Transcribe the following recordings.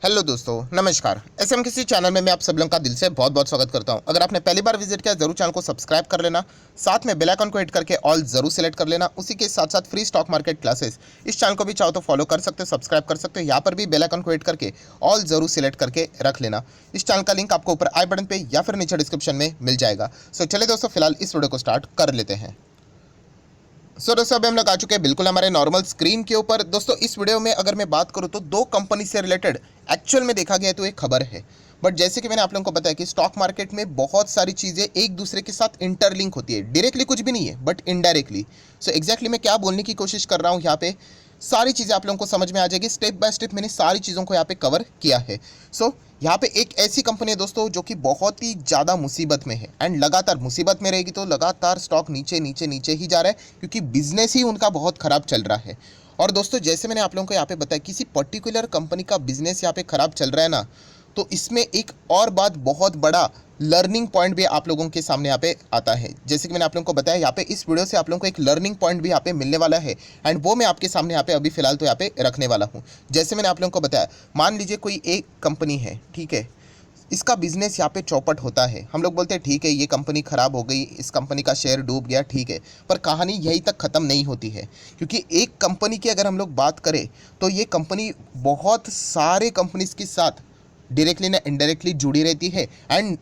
Hello दोस्तों, नमस्कार। SM किसी चैनल में मैं आप सब लोगों का दिल से बहुत बहुत स्वागत करता हूं। अगर आपने पहली बार विजिट किया जरूर चैनल को सब्सक्राइब कर लेना, साथ में बेल आइकन को हिट करके ऑल जरूर सेलेक्ट कर लेना। उसी के साथ साथ फ्री स्टॉक मार्केट क्लासेस इस चैनल को भी चाहो तो फॉलो कर सकते हो, सब्सक्राइब कर सकते हो। यहाँ पर भी बेल आइकन को हिट करके ऑल जरूर सेलेक्ट करके रख लेना। इस चैनल का लिंक आपको ऊपर आई बटन पे या फिर नीचे डिस्क्रिप्शन में मिल जाएगा। सो चलिए दोस्तों, फिलहाल इस वीडियो को स्टार्ट कर लेते हैं। दोस्तों अभी हम लोग आ चुके हैं बिल्कुल हमारे नॉर्मल स्क्रीन के ऊपर। दोस्तों इस वीडियो में अगर मैं बात करूं तो दो कंपनी से रिलेटेड एक्चुअल में देखा गया तो एक खबर है। बट जैसे कि मैंने आप लोगों को बताया कि स्टॉक मार्केट में बहुत सारी चीज़ें एक दूसरे के साथ इंटरलिंक होती है। डायरेक्टली कुछ भी नहीं है बट इनडायरेक्टली। सो एग्जैक्टली मैं क्या बोलने की कोशिश कर रहा हूँ यहाँ पे, सारी चीज़ें आप लोगों को समझ में आ जाएगी। स्टेप बाय स्टेप मैंने सारी चीज़ों को यहाँ पे कवर किया है। सो यहाँ पे एक ऐसी कंपनी है दोस्तों जो कि बहुत ही ज़्यादा मुसीबत में है एंड लगातार मुसीबत में रहेगी। तो लगातार स्टॉक नीचे नीचे नीचे ही जा रहा है क्योंकि बिजनेस ही उनका बहुत ख़राब चल रहा है। और दोस्तों जैसे मैंने आप लोगों को यहाँ पे बताया, किसी पर्टिकुलर कंपनी का बिजनेस यहाँ पे ख़राब चल रहा है ना, तो इसमें एक और बात बहुत बड़ा लर्निंग पॉइंट भी आप लोगों के सामने यहाँ पे आता है। जैसे कि मैंने आप लोगों को बताया, यहाँ पे इस वीडियो से आप लोगों को एक लर्निंग पॉइंट भी यहाँ पे मिलने वाला है एंड वो मैं आपके सामने यहाँ पे अभी फिलहाल तो यहाँ पे रखने वाला हूँ। जैसे मैंने आप लोगों को बताया, मान लीजिए कोई एक कंपनी है, ठीक है, इसका बिजनेस यहाँ पे चौपट होता है। हम लोग बोलते हैं ठीक है ये कंपनी ख़राब हो गई, इस कंपनी का शेयर डूब गया, ठीक है, पर कहानी यहीं तक ख़त्म नहीं होती है। क्योंकि एक कंपनी की अगर हम लोग बात करें तो ये कंपनी बहुत सारे कंपनीज के साथ डायरेक्टली ना इनडायरेक्टली जुड़ी रहती है एंड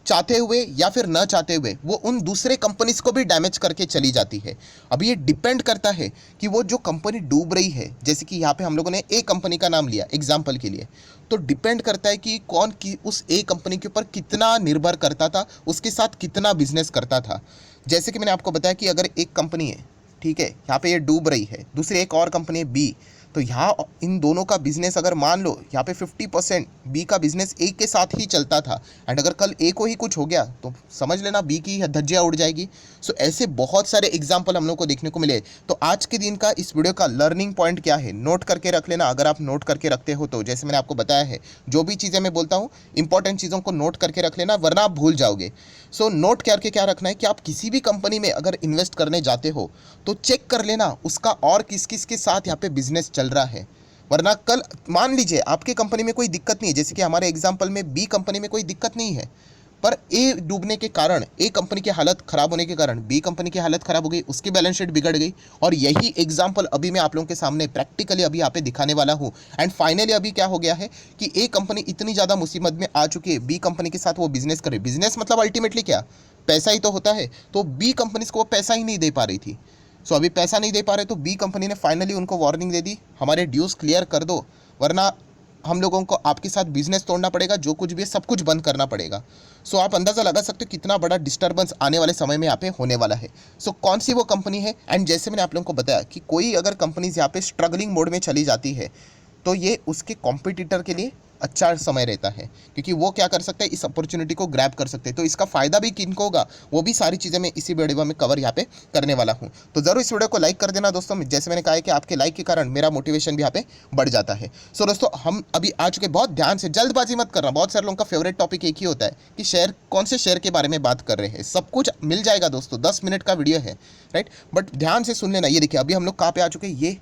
चाहते हुए या फिर न चाहते हुए वो उन दूसरे कंपनीज को भी डैमेज करके चली जाती है। अब ये डिपेंड करता है कि वो जो कंपनी डूब रही है, जैसे कि यहाँ पे हम लोगों ने ए कंपनी का नाम लिया एग्जाम्पल के लिए, तो डिपेंड करता है कि कौन की उस ए कंपनी के ऊपर कितना निर्भर करता था, उसके साथ कितना बिजनेस करता था। जैसे कि मैंने आपको बताया कि अगर एक कंपनी है, ठीक है, यहाँ पे ये डूब रही है, दूसरी एक और कंपनी है बी, तो यहाँ इन दोनों का बिजनेस अगर मान लो यहाँ पे 50% बी का बिजनेस ए के साथ ही चलता था एंड अगर कल ए को ही कुछ हो गया तो समझ लेना बी की धज्जियाँ उड़ जाएगी। सो ऐसे बहुत सारे एग्जाम्पल हम लोग को देखने को मिले। तो आज के दिन का इस वीडियो का लर्निंग पॉइंट क्या है, नोट करके रख लेना। अगर आप नोट करके रखते हो तो जैसे मैंने आपको बताया है, जो भी चीज़ें मैं बोलता हूँ इंपॉर्टेंट चीज़ों को नोट करके रख लेना, वरना आप भूल जाओगे। सो नोट करके क्या रखना है कि आप किसी भी कंपनी में अगर इन्वेस्ट करने जाते हो तो चेक कर लेना उसका और किस किस के साथ यहाँ पे बिजनेस चल रहा है। वरना कल मान लीजिए आपकी कंपनी में कोई दिक्कत नहीं है, जैसे कि हमारे एग्जांपल में बी कंपनी में कोई दिक्कत नहीं है, पर ए डूबने के कारण, ए कंपनी की हालत खराब होने के कारण बी कंपनी की हालत खराब हो गई, उसकी बैलेंस शीट बिगड़ गई। और यही एग्जांपल अभी मैं आप लोगों के सामने प्रैक्टिकली अभी यहाँ पे दिखाने वाला हूँ। एंड फाइनली अभी क्या हो गया है कि ए कंपनी इतनी ज़्यादा मुसीबत में आ चुकी है, बी कंपनी के साथ वो बिजनेस करे। बिजनेस मतलब अल्टीमेटली क्या, पैसा ही तो होता है। तो बी कंपनी को वो पैसा ही नहीं दे पा रही थी। सो अभी पैसा नहीं दे पा रहे तो बी कंपनी ने फाइनली उनको वार्निंग दे दी, हमारे ड्यूज क्लियर कर दो, वरना हम लोगों को आपके साथ बिजनेस तोड़ना पड़ेगा, जो कुछ भी है सब कुछ बंद करना पड़ेगा। सो आप अंदाज़ा लगा सकते हो कितना बड़ा डिस्टर्बेंस आने वाले समय में यहाँ पे होने वाला है। सो कौन सी वो कंपनी है, एंड जैसे मैंने आप लोगों को बताया कि कोई अगर कंपनीज यहाँ पे स्ट्रगलिंग मोड में चली जाती है तो ये उसके कॉम्पिटिटर के लिए अच्छा समय रहता है, क्योंकि वो क्या कर सकते हैं, इस अपॉर्चुनिटी को ग्रैब कर सकते हैं। तो इसका फ़ायदा भी किनको होगा, वो भी सारी चीज़ें मैं इसी वीडियो में कवर यहाँ पे करने वाला हूँ। तो ज़रूर इस वीडियो को लाइक कर देना दोस्तों। जैसे मैंने कहा है कि आपके लाइक के कारण मेरा मोटिवेशन भी यहाँ पे बढ़ जाता है। सो दोस्तों हम अभी आ चुके, बहुत ध्यान से, जल्दबाजी मत करना। बहुत सारे लोगों का फेवरेट टॉपिक एक ही होता है कि शेयर, कौन से शेयर के बारे में बात कर रहे हैं। सब कुछ मिल जाएगा दोस्तों, 10 मिनट का वीडियो है, राइट, बट ध्यान से सुन लेना। ये देखिए अभी हम लोग कहाँ पे आ चुके हैं, ये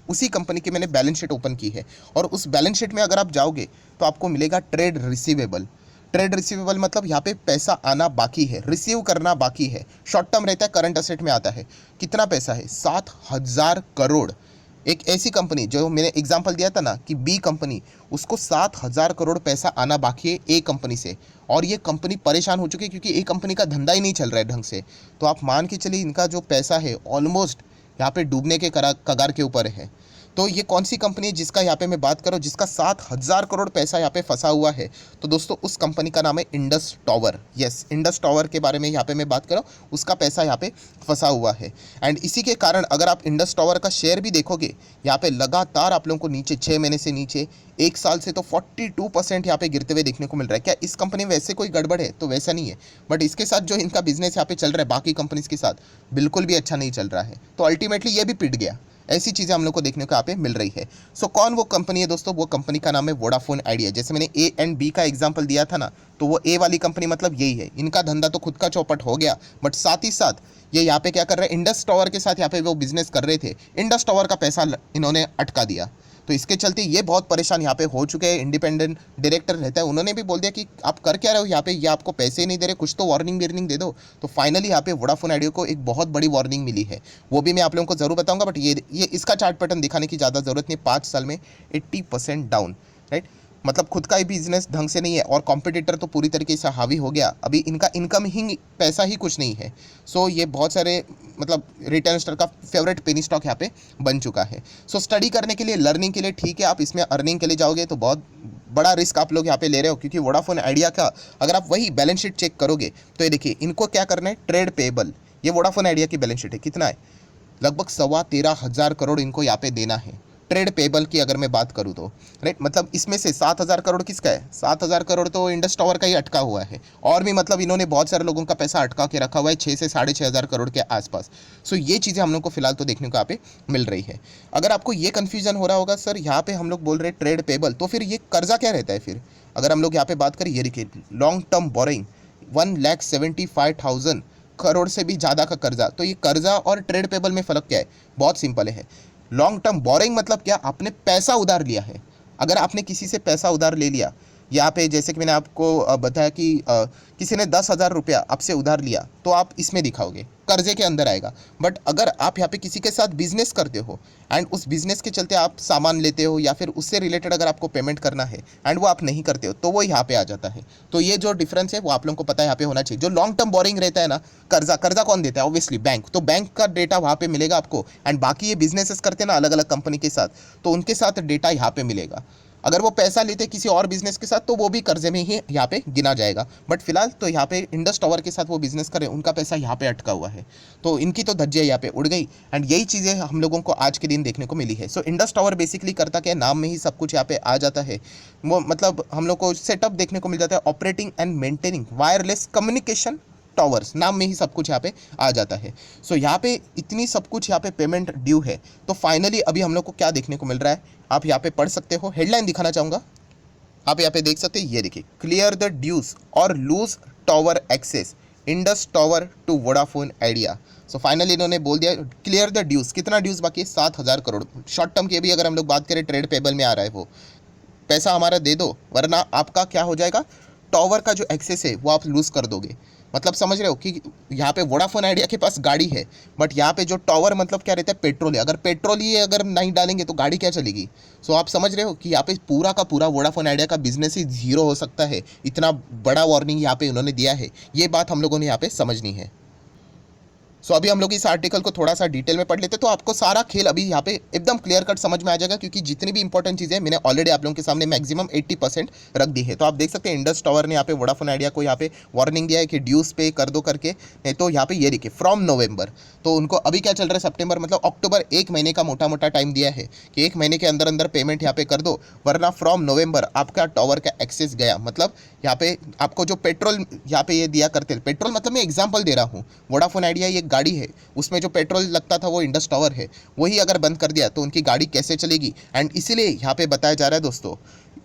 उसी कंपनी की मैंने बैलेंस शीट ओपन की है और उस बैलेंस शीट में अगर आप जाओगे तो आपको मिलेगा ट्रेड रिसीवेबल। ट्रेड रिसीवेबल मतलब यहाँ पे पैसा आना बाकी है, रिसीव करना बाकी है। शॉर्ट टर्म रहता है, करंट असेट में आता है। कितना पैसा है, 7,000 करोड़। एक ऐसी कंपनी जो मैंने एग्जांपल दिया था ना कि बी कंपनी, उसको 7,000 करोड़ पैसा आना बाकी है ए कंपनी से, और ये कंपनी परेशान हो चुकी है क्योंकि ए कंपनी का धंधा ही नहीं चल रहा है ढंग से। तो आप मान के चलिए इनका जो पैसा है ऑलमोस्ट यहाँ पे डूबने के कगार के ऊपर है। तो ये कौन सी कंपनी है जिसका यहाँ पे मैं बात करूँ, जिसका 7,000 करोड़ पैसा यहाँ पे फंसा हुआ है, तो दोस्तों उस कंपनी का नाम है Indus tower. Yes, Indus tower के बारे में यहाँ पे मैं बात करूँ, उसका पैसा यहाँ पे फंसा हुआ है। एंड इसी के कारण अगर आप इंडस टावर का शेयर भी देखोगे, यहाँ पे लगातार आप लोगों को नीचे 6 महीने से नीचे, एक साल से तो 42% यहाँ पे गिरते हुए देखने को मिल रहा है। क्या इस कंपनी में वैसे कोई गड़बड़ है, तो वैसा नहीं है, बट इसके साथ जो इनका बिजनेस यहाँ पे चल रहा है बाकी कंपनीज के साथ, बिल्कुल भी अच्छा नहीं चल रहा है। तो अल्टीमेटली ये भी पिट गया। ऐसी चीज़ें हम लोग को देखने को यहाँ पे मिल रही है। सो कौन वो कंपनी है दोस्तों, वो कंपनी का नाम है वोडाफोन आइडिया। जैसे मैंने ए एंड बी का एग्जांपल दिया था ना, तो वो ए वाली कंपनी मतलब यही है। इनका धंधा तो खुद का चौपट हो गया, बट साथ ही साथ ये यहाँ पे क्या कर रहे हैं, इंडस टावर के साथ यहाँ पे वो बिजनेस कर रहे थे, इंडस टावर का पैसा इन्होंने अटका दिया। तो इसके चलते ये बहुत परेशान यहाँ पे हो चुके हैं। इंडिपेंडेंट डायरेक्टर रहता है, उन्होंने भी बोल दिया कि आप कर क्या रहे हो यहाँ पे, ये आपको पैसे ही नहीं दे रहे, कुछ तो वार्निंग दे दो। तो फाइनली यहाँ पे वोडाफोन आइडिया को एक बहुत बड़ी वार्निंग मिली है, वो भी मैं आप लोगों को जरूर बताऊंगा। बट ये इसका चार्ट पैटर्न दिखाने की ज़्यादा जरूरत नहीं। 5 साल में 80% डाउन, राइट। मतलब खुद का ही बिजनेस ढंग से नहीं है और कॉम्पिटिटर तो पूरी तरीके से हावी हो गया। अभी इनका इनकम ही पैसा ही कुछ नहीं है। सो ये बहुत सारे मतलब रिटेल इन्वेस्टर का फेवरेट पेनी स्टॉक यहाँ पे बन चुका है। सो स्टडी करने के लिए, लर्निंग के लिए ठीक है, आप इसमें अर्निंग के लिए जाओगे तो बहुत बड़ा रिस्क आप लोग यहाँ पे ले रहे हो। क्योंकि वोडाफोन आइडिया का अगर आप वही बैलेंस शीट चेक करोगे तो ये देखिए, इनको क्या करना है, ट्रेड पेएबल, ये वोडाफोन आइडिया की बैलेंस शीट है, कितना है, लगभग 13,500 करोड़ इनको यहाँ पे देना है ट्रेड पेबल की अगर मैं बात करूँ तो, राइट। मतलब इसमें से 7,000 करोड़ किसका है, 7,000 करोड़ तो इंडस टावर का ही अटका हुआ है। और भी मतलब इन्होंने बहुत सारे लोगों का पैसा अटका के रखा हुआ है 6 से 6,500 करोड़ के आसपास। सो ये चीज़ें हम लोग को फिलहाल तो देखने को यहाँ पे मिल रही है। अगर आपको ये कन्फ्यूजन हो रहा होगा सर यहाँ पे हम लोग बोल रहे हैं ट्रेड पेबल, तो फिर ये कर्जा क्या रहता है फिर, अगर हम लोग यहाँ पे बात करें, ये देखिए लॉन्ग टर्म बोरिंग 1,75,000 करोड़ से भी ज़्यादा का कर्जा। तो ये कर्जा और ट्रेड पेबल में फ़र्क क्या है, बहुत सिंपल है। लॉन्ग टर्म बोरिंग मतलब क्या, आपने पैसा उधार लिया है। अगर आपने किसी से पैसा उधार ले लिया, यहाँ पे जैसे कि मैंने आपको बताया कि किसी ने 10,000 रुपया आपसे उधार लिया, तो आप इसमें दिखाओगे, कर्जे के अंदर आएगा। बट अगर आप यहाँ पे किसी के साथ बिजनेस करते हो एंड उस बिजनेस के चलते आप सामान लेते हो या फिर उससे रिलेटेड अगर आपको पेमेंट करना है एंड वो आप नहीं करते हो, तो वो यहाँ पे आ जाता है। तो ये जो डिफरेंस है वो आप लोगों को पता है यहाँ पे होना चाहिए। जो लॉन्ग टर्म बोरिंग रहता है ना, कर्जा कौन देता है, ऑब्वियसली बैंक। तो बैंक का डेटा वहाँ पे मिलेगा आपको, एंड बाकी ये बिजनेसेस करते हैं ना अलग अलग कंपनी के साथ, तो उनके साथ डेटा यहाँ पे मिलेगा। अगर वो पैसा लेते किसी और बिजनेस के साथ तो वो भी कर्जे में ही यहाँ पे गिना जाएगा। बट फिलहाल तो यहाँ पे इंडस टावर के साथ वो बिजनेस करें, उनका पैसा यहाँ पे अटका हुआ है, तो इनकी तो धज्जियाँ यहाँ पे उड़ गई। एंड यही चीज़ें हम लोगों को आज के दिन देखने को मिली है। सो इंडस टावर बेसिकली करता क्या है, नाम में ही सब कुछ यहाँ पे आ जाता है। वो मतलब हम लोग को सेटअप देखने को मिल जाता है, operating and maintaining wireless communication towers, नाम में ही सब कुछ यहाँ पे आ जाता है। सो यहाँ पे इतनी सब कुछ यहाँ पे पेमेंट ड्यू है। तो फाइनली अभी हम लोग को क्या देखने को मिल रहा है, आप यहाँ पे पढ़ सकते हो, हेडलाइन दिखाना चाहूँगा, आप यहाँ पे देख सकते हैं, ये देखिए, क्लियर द ड्यूज और lose tower access Indus tower to Vodafone Idea. So finally इन्होंने बोल दिया क्लियर द ड्यूज। कितना ड्यूज बाकी है, 7,000 करोड़। शॉर्ट टर्म की भी अगर हम लोग बात करें, ट्रेड पेबल में आ रहा है, वो पैसा हमारा दे दो, वरना आपका क्या हो जाएगा, टावर का जो एक्सेस है वो आप लूज़ कर दोगे। मतलब समझ रहे हो कि यहाँ पे वोडाफोन आइडिया के पास गाड़ी है, बट यहाँ पे जो टावर मतलब क्या रहता है, पेट्रोल है। अगर पेट्रोल ही अगर नहीं डालेंगे तो गाड़ी क्या चलेगी। सो आप समझ रहे हो कि यहाँ पे पूरा का पूरा वोडाफोन आइडिया का बिजनेस ही जीरो हो सकता है। इतना बड़ा वार्निंग यहाँ पे उन्होंने दिया है, ये बात हम लोगों ने यहाँ पे समझनी है। सो अभी हम लोग इस आर्टिकल को थोड़ा सा डिटेल में पढ़ लेते, तो आपको सारा खेल अभी यहाँ पे एकदम क्लियर कट समझ में आ जाएगा। क्योंकि जितनी भी इंपॉर्टेंट चीज़ें मैंने ऑलरेडी आप लोगों के सामने मैक्सिमम 80% रख दी है। तो आप देख सकते हैं इंडस टावर ने यहाँ पे वोडाफोन आइडिया को यहाँ पे वार्निंग दिया है कि ड्यूज पे कर दो करके। नहीं तो यहाँ पे ये देखिए फ्रॉम नवंबर, तो उनको अभी क्या चल रहा है, सितंबर मतलब अक्टूबर, 1 महीने का मोटा मोटा टाइम दिया है कि 1 महीने के अंदर अंदर पेमेंट यहाँ पे कर दो, वरना फ्रॉम नवंबर आपका टावर का एक्सेस गया। मतलब यहाँ पे आपको जो पेट्रोल यहाँ पे ये दिया करते, पेट्रोल मतलब मैं एग्जाम्पल दे रहा हूँ, वोडाफोन आइडिया ये गाड़ी है, उसमें जो पेट्रोल लगता था वो इंडस टावर है, वही अगर बंद कर दिया तो उनकी गाड़ी कैसे चलेगी। एंड इसीलिए यहाँ पे बताया जा रहा है दोस्तों,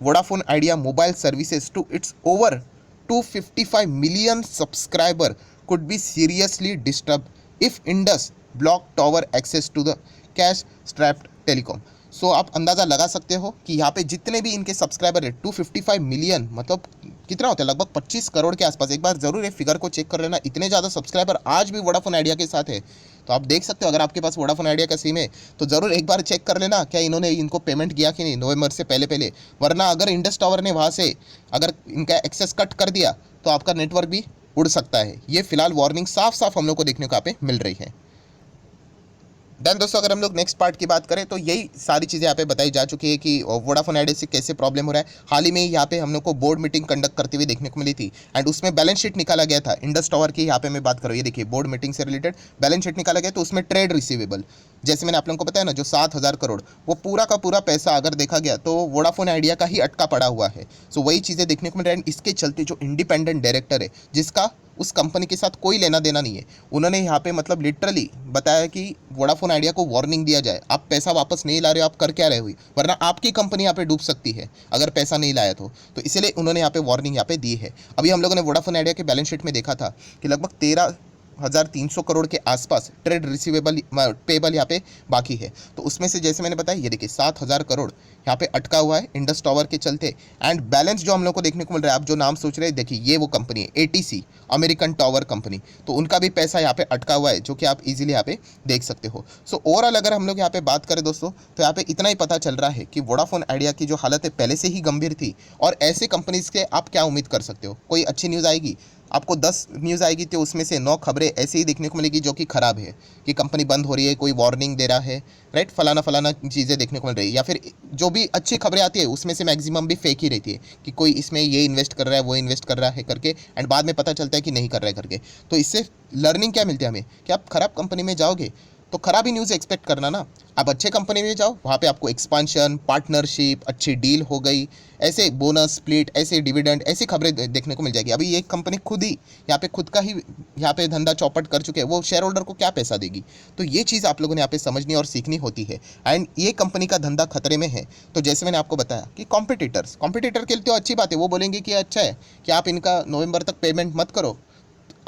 Vodafone Idea mobile services to its over 255 million subscriber could be seriously disturb if Indus block tower access to the cash strapped telecom. So आप अंदाज़ा लगा सकते हो कि यहाँ पे जितने भी इनके सब्सक्राइबर है 255 मिलियन, मतलब कितना होता है, लगभग 25 करोड़ के आसपास। एक बार ज़रूर ये फिगर को चेक कर लेना, इतने ज़्यादा सब्सक्राइबर आज भी वोडाफोन आइडिया के साथ है। तो आप देख सकते हो, अगर आपके पास वोडाफोन आइडिया का सिम है तो ज़रूर एक बार चेक कर लेना क्या इन्होंने इनको पेमेंट किया कि नहीं नवंबर से पहले। वरना अगर इंडस टावर ने वहाँ से अगर इनका एक्सेस कट कर दिया तो आपका नेटवर्क भी उड़ सकता है। ये फिलहाल वार्निंग साफ साफ हम लोग को देखने को यहाँ पे मिल रही है। देन दोस्तों अगर हम लोग नेक्स्ट पार्ट की बात करें तो यही सारी चीज़ें यहाँ पे बताई जा चुकी है कि वोडाफोन आइडिया से कैसे प्रॉब्लम हो रहा है। हाल ही में यहाँ पे हम लोग को बोर्ड मीटिंग कंडक्ट करते हुए देखने को मिली थी एंड उसमें बैलेंस शीट निकाला गया था इंडस टावर की। यहाँ पे मैं बात करूँ, ये देखिए बोर्ड मीटिंग से रिलेटेड बैलेंस शीट निकाला गया, तो उसमें ट्रेड रिसीवेबल जैसे मैंने आप लोगों को बताया ना, जो 7,000 करोड़ वो पूरा का पूरा पैसा अगर देखा गया तो वोडाफोन आइडिया का ही अटका पड़ा हुआ है। सो वही चीज़ें देखने को मिल रही है। इसके चलते जो इंडिपेंडेंट डायरेक्टर है, जिसका उस कंपनी के साथ कोई लेना देना नहीं है, उन्होंने यहाँ पे मतलब लिटरली बताया कि वोडाफोन आइडिया को वार्निंग दिया जाए, आप पैसा वापस नहीं ला रहे हो, आप कर क्या रहे हुई, वरना आपकी कंपनी यहाँ पे डूब सकती है अगर पैसा नहीं लाया तो इसलिए उन्होंने यहाँ पे वार्निंग यहाँ पे दी है। अभी हम लोगों ने वोडाफोन आइडिया के बैलेंस शीट में देखा था कि लगभग 1300 करोड़ के आसपास ट्रेड रिसीवेबल पेबल यहाँ पे बाकी है। तो उसमें से जैसे मैंने बताया, ये देखिए 7000 करोड़ यहाँ पे अटका हुआ है इंडस टावर के चलते। एंड बैलेंस जो हम लोग को देखने को मिल रहा है, आप जो नाम सोच रहे हैं, देखिए ये वो कंपनी है एटीसी, अमेरिकन टावर कंपनी। तो उनका भी पैसा यहाँ पे अटका हुआ है, जो कि आप इजीली यहाँ पे देख सकते हो। सो ओवरऑल अगर हम लोग यहाँ पे बात करें दोस्तों, तो यहाँ पे इतना ही पता चल रहा है कि वोडाफोन आइडिया की जो हालत है पहले से ही गंभीर थी। और ऐसे कंपनीज के आप क्या उम्मीद कर सकते हो? कोई अच्छी न्यूज़ आएगी, आपको 10 न्यूज़ आएगी तो उसमें से 9 खबरें ऐसे ही देखने को मिलेगी जो कि ख़राब है, कि कंपनी बंद हो रही है, कोई वार्निंग दे रहा है, राइट, फलाना फलाना चीज़ें देखने को मिल रही है। या फिर जो भी अच्छी खबरें आती है उसमें से मैक्सिमम भी फेक ही रहती है, कि कोई इसमें ये इन्वेस्ट कर रहा है, वो इन्वेस्ट कर रहा है करके, एंड बाद में पता चलता है कि नहीं कर रहा है करके। तो इससे लर्निंग क्या मिलती है हमें, कि आप ख़राब कंपनी में जाओगे तो खराब ही न्यूज़ एक्सपेक्ट करना ना। आप अच्छे कंपनी में जाओ, वहाँ पे आपको एक्सपांशन, पार्टनरशिप, अच्छी डील हो गई, ऐसे बोनस स्प्लिट, ऐसे डिविडेंड, ऐसी खबरें देखने को मिल जाएगी। अभी ये कंपनी खुद ही यहाँ पे खुद का ही यहाँ पे धंधा चौपट कर चुके हैं, वो शेयर होल्डर को क्या पैसा देगी? तो ये चीज़ आप लोगों ने यहाँ पे समझनी और सीखनी होती है। एंड ये कंपनी का धंधा खतरे में है। तो जैसे मैंने आपको बताया कि कॉम्पिटिटर के लिए तो अच्छी बात है, वो बोलेंगे कि अच्छा है कि आप इनका नवंबर तक पेमेंट मत करो,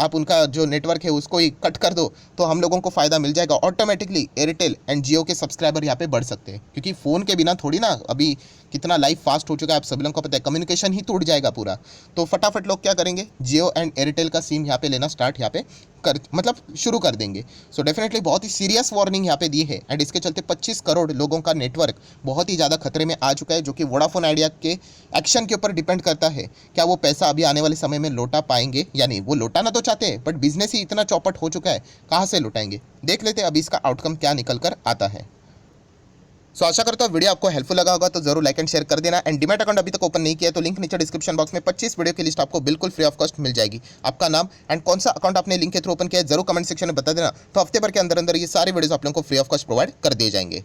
आप उनका जो नेटवर्क है उसको ही कट कर दो, तो हम लोगों को फ़ायदा मिल जाएगा। ऑटोमेटिकली एयरटेल एंड जियो के सब्सक्राइबर यहाँ पे बढ़ सकते हैं, क्योंकि फ़ोन के बिना थोड़ी ना, अभी कितना लाइफ फास्ट हो चुका है आप सभी लोगों को पता है, कम्युनिकेशन ही टूट जाएगा पूरा। तो फटाफट लोग क्या करेंगे, जियो एंड एयरटेल का सिम यहाँ पे लेना स्टार्ट यहाँ पे मतलब शुरू कर देंगे। सो डेफिनेटली बहुत ही सीरियस वार्निंग यहाँ पे दी है। एंड इसके चलते 25 करोड़ लोगों का नेटवर्क बहुत ही ज़्यादा खतरे में आ चुका है, जो कि वोडाफोन आइडिया के एक्शन के ऊपर डिपेंड करता है। क्या वो पैसा अभी आने वाले समय में लौटा पाएंगे या नहीं? वो लौटाना तो चाहते हैं, बट बिजनेस ही इतना चौपट हो चुका है, कहाँ से लौटाएंगे? देख लेते हैं अभी इसका आउटकम क्या निकल कर आता है। सो आशा करता हूँ वीडियो आपको हेल्पफुल लगा होगा, तो जरूर लाइक एंड शेयर कर देना। एंड डीमैट अकाउंट अभी तक ओपन नहीं किया तो लिंक नीचे डिस्क्रिप्शन बॉक्स में 25 वीडियो की लिस्ट आपको बिल्कुल फ्री ऑफ कॉस्ट मिल जाएगी। आपका नाम एंड कौन सा अकाउंट आपने लिंक के थ्रू ओपन किया है जरूर कमेंट सेक्शन में बता देना। तो हफ्ते भर के अंदर अंदर ये सारे वीडियोस आप लोगों को फ्री ऑफ कॉस्ट प्रोवाइड कर दिए जाएंगे।